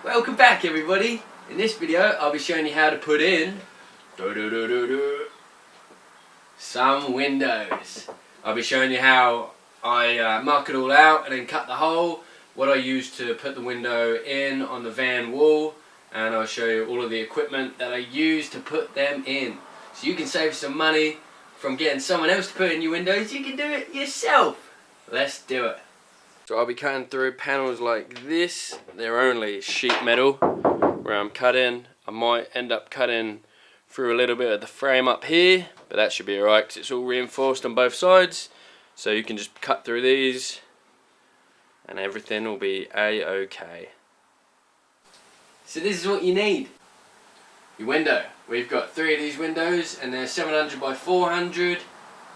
Welcome back everybody. In this video I'll be showing you how to put in some windows. I'll be showing you how I mark it all out and then cut the hole, what I use to put the window in on the van wall, and I'll show you all of the equipment that I use to put them in. So you can save some money from getting someone else to put in your windows. You can do it yourself. Let's do it. So I'll be cutting through panels like this. They're only sheet metal where I'm cutting. I might end up cutting through a little bit of the frame up here, but that should be alright because it's all reinforced on both sides. So you can just cut through these and everything will be a-okay. So this is what you need. Your window. We've got 3 of these windows and they're 700 by 400.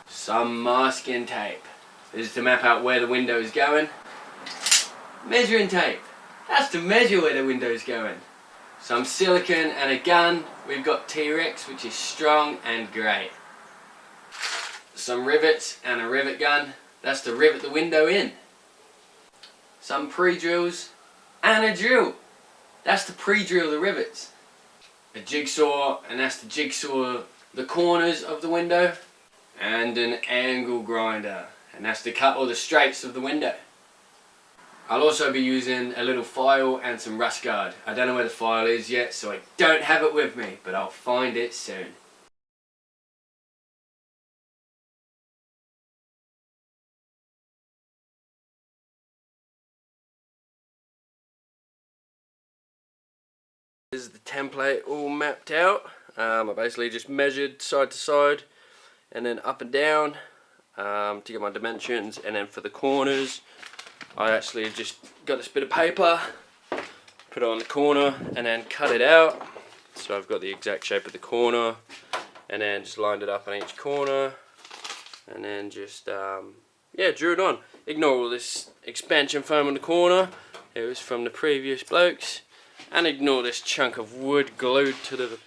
Some masking tape. This is to map out where the window is going. Measuring tape. That's to measure where the window is going. Some silicone and a gun. We've got T-Rex, which is strong and great. Some rivets and a rivet gun. That's to rivet the window in. Some pre-drills and a drill. That's to pre-drill the rivets. A jigsaw, and that's to jigsaw the corners of the window. And an angle grinder, and that's to cut all the straights of the window. I'll also be using a little file and some rust guard. I don't know where the file is yet, so I don't have it with me, but I'll find it soon. This is the template all mapped out. I basically just measured side to side and then up and down to get my dimensions, and then for the corners I actually just got this bit of paper, put it on the corner and then cut it out. So I've got the exact shape of the corner and then just lined it up on each corner and then just drew it on. Ignore all this expansion foam in the corner, it was from the previous blokes, and ignore this chunk of wood glued to the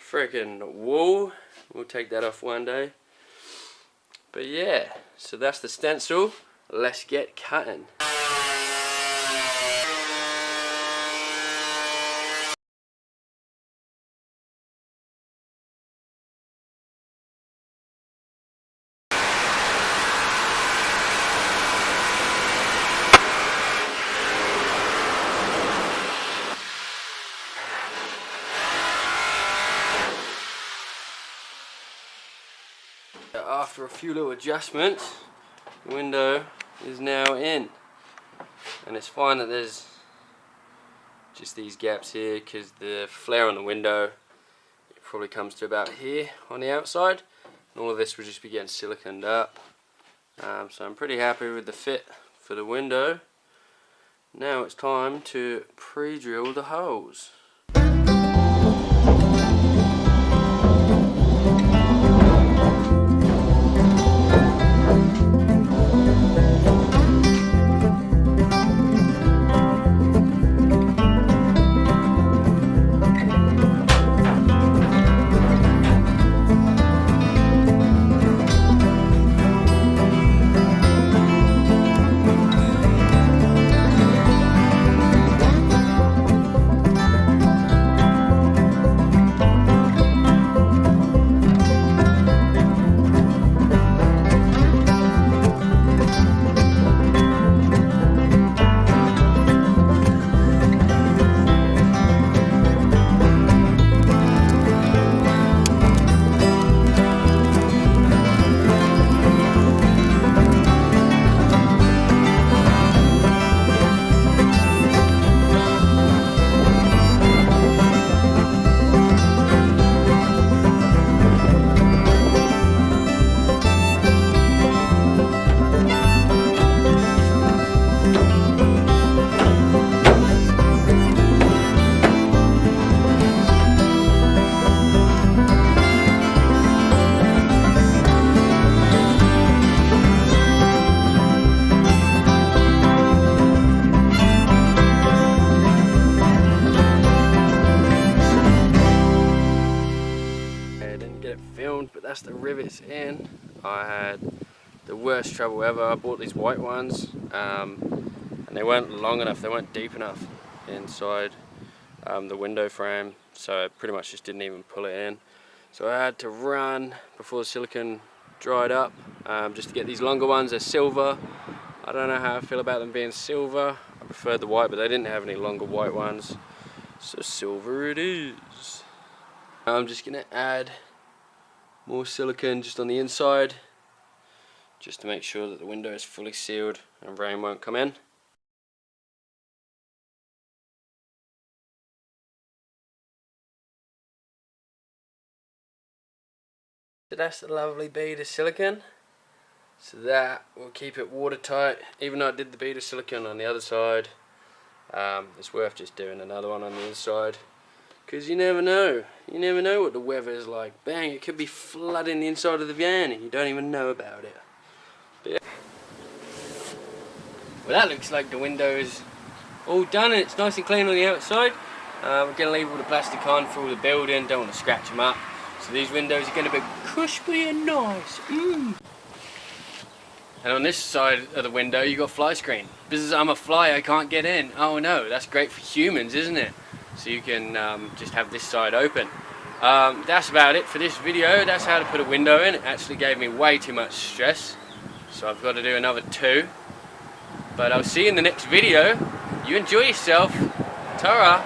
freaking wall. We'll take that off one day. But yeah, so that's the stencil. Let's get cutting. After a few little adjustments, the window is now in, and it's fine that there's just these gaps here because the flare on the window, it probably comes to about here on the outside, and all of this will just be getting siliconed up. So I'm pretty happy with the fit for the window. Now it's time to pre-drill the holes. That's the rivets in. I had the worst trouble ever. I bought these white ones and they weren't long enough, they weren't deep enough inside the window frame, so I pretty much just didn't even pull it in. So I had to run before the silicone dried up, just to get these longer ones. They're silver. I don't know how I feel about them being silver. I preferred the white, but they didn't have any longer white ones, so silver it is. I'm just going to add more silicone just on the inside, just to make sure that the window is fully sealed and rain won't come in. So that's the lovely bead of silicone. So that will keep it watertight. Even though I did the bead of silicone on the other side, it's worth just doing another one on the inside, because you never know. You never know what the weather is like. Bang, it could be flooding the inside of the van and you don't even know about it. But yeah. Well, that looks like the window is all done and it's nice and clean on the outside. We're going to leave all the plastic on for all the building, don't want to scratch them up. So these windows are going to be crispy and nice. And on this side of the window you got fly screen. Because I'm a fly, I can't get in. Oh no, that's great for humans, isn't it? So you can just have this side open. That's about it for this video. That's how to put a window in. It actually gave me way too much stress, so I've got to do another 2. But I'll see you in the next video. You enjoy yourself. Ta-ra.